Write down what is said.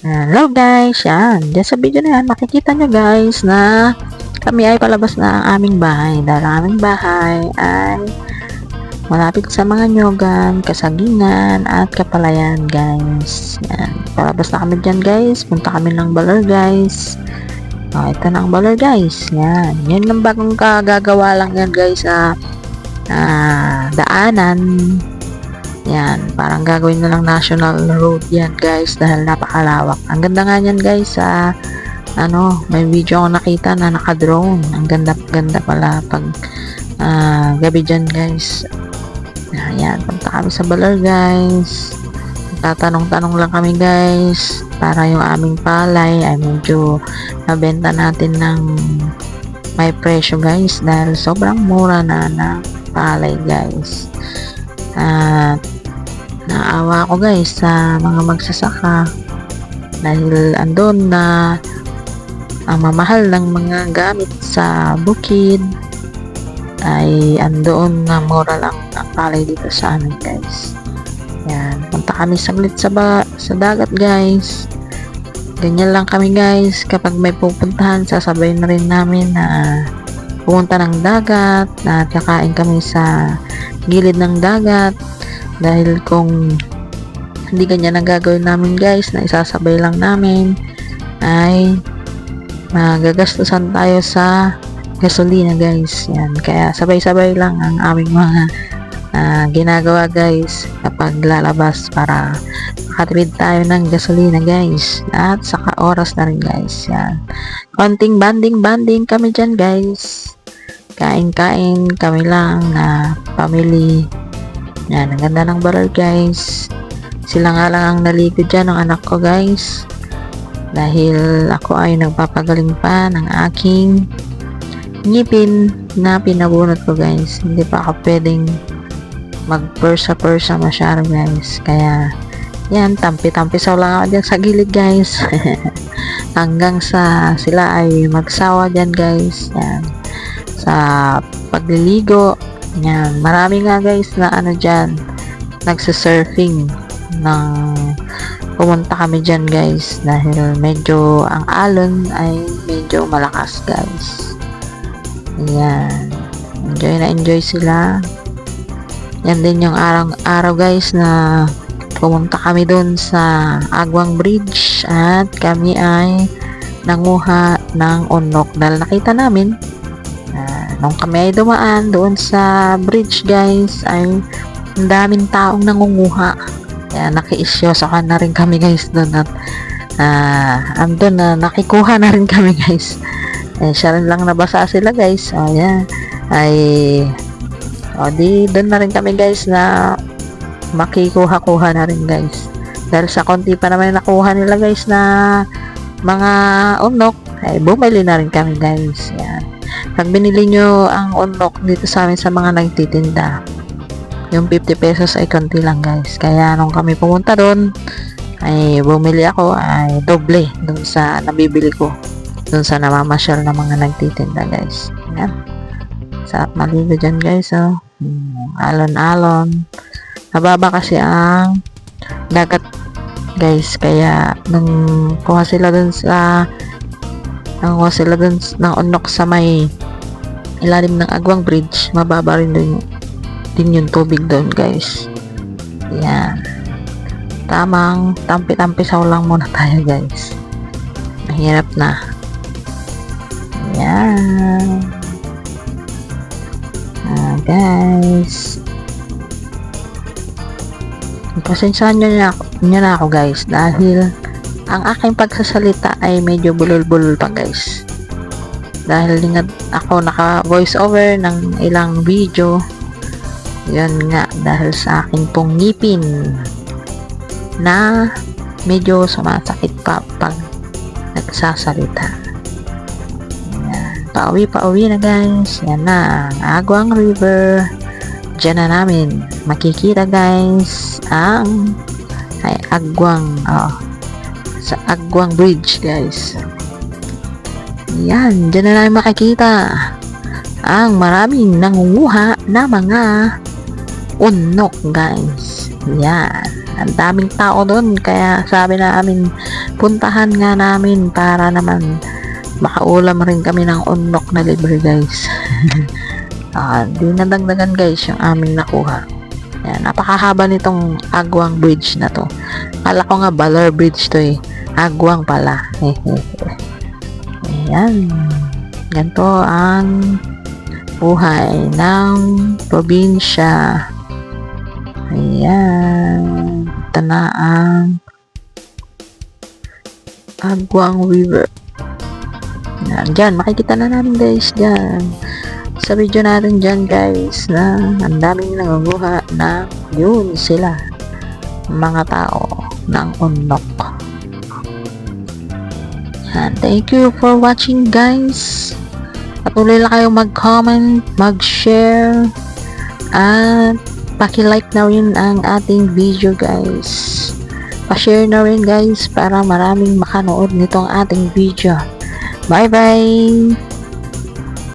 Hello guys, yan. Diyan sa video na yan, makikita nyo guys na kami ay palabas na ang aming bahay. Dahil ang aming bahay ay malapit sa mga nyogan, kasagingan, at kapalayan guys. Yan. Palabas na kami dyan guys. Punta kami ng Baler guys. Ito na ang Baler guys. Yan. Yan lang bagong kagagawa lang yan guys sa daanan. Yan, parang gagawin na lang national road yan guys dahil napakalawak. Ang ganda nga yan guys may video ako nakita na naka-drone. Ang ganda pala pag gabi dyan guys. Ayan, punta kami sa Baler guys. Tatanong-tanong lang kami guys para yung aming palay ay medyo nabenta natin ng may presyo guys dahil sobrang mura na palay guys. At naawa ko guys sa mga magsasaka dahil andun na ang mamahal ng mga gamit sa bukid ay andoon na mura lang ang palay dito sa amin guys. Yan, punta kami saglit sa dagat guys. Ganyan lang kami guys, kapag may pupuntahan sasabay na rin namin na pumunta ng dagat na kakain kami sa gilid ng dagat dahil kung hindi ganyan ang gagawin namin guys na isasabay lang namin ay magagastusan tayo sa gasolina guys. Yan, kaya sabay-sabay lang ang aming mga ginagawa guys kapag lalabas para makatipid tayo ng gasolina guys at saka oras na rin guys. Yan, konting banding kami dyan guys, kain kami lang na family. Yan, ang ganda ng Baler guys. Sila nga lang ang naligo dyan ng anak ko guys dahil ako ay nagpapagaling pa ng aking ngipin na pinabunot ko guys. Hindi pa ako pwedeng magpersa masyado guys, kaya yan, tampi-tampisaw lang ako dyan sa gilid guys hanggang sa sila ay magsawa dyan guys. Yan, sa pagliligo. Yan, marami nga guys na dyan nagsisurfing nang pumunta kami dyan guys dahil medyo ang alon ay medyo malakas guys. Yan, enjoy sila. Yan din yung araw guys na pumunta kami dun sa Agwang Bridge at kami ay nanguha ng unok dahil nakita namin nung kami ay dumaan doon sa bridge guys ay ang daming taong nangunguha, kaya nakiisyosokan na rin kami guys doon at andun na nakikuha na rin kami guys. Siya rin lang nabasa sila guys. Yan di doon na rin kami guys na makikuha-kuha na rin guys dahil sa konti pa naman nakuha nila guys na mga unok ay bumili na rin kami guys. Yan, pag binili nyo ang unok dito sa amin sa mga nagtitinda, yung 50 pesos ay konti lang guys, kaya nung kami pumunta doon ay bumili ako ay doble dun sa nabibili ko dun sa namamasyal na mga nagtitinda guys. Yan, sarap maligo dyan guys. Alon-alon, mababa kasi ang dagat guys, kaya nung kuha sila dun ng unok sa may ilalim ng Agwang Bridge, mababa rin din yung tubig doon guys. Yan, tamang tampi-tampisaw lang muna tayo guys, mahirap na. Yan, guys, pasensyahan nyo na ako guys dahil ang aking pagsasalita ay medyo bulol-bulol pa guys dahil ako naka voice over ng ilang video. Yan nga dahil sa akin pong ngipin na medyo sumasakit pa pag nagsasalita. Yan, pauwi na guys. Yan na ang Agwang River. Diyan na namin makikita guys ang sa Agwang Bridge guys. Yan, dyan na namin makikita ang maraming nangunguha na mga unok guys. Yan. Ang daming tao doon, kaya sabi namin, puntahan nga namin para naman makaulam rin kami ng unok na libre guys. Di nadagdagan guys yung aming nakuha. Yan, napakahaba nitong Agwang Bridge na to. Kala ko nga Baler Bridge to eh. Agwang pala. Ayan. Ganito ang buhay ng probinsya. Ayan. Ito na ang Agwang River. Ayan, dyan, makikita na namin guys dyan. Sa video natin dyan guys na ang daming nangunguha na yun sila mga tao ng unok. And thank you for watching guys. Patuloy lang kayong mag-comment, mag-share at paki-like na rin ang ating video guys. Pa-share na rin guys para maraming makanood nitong ating video. Bye bye!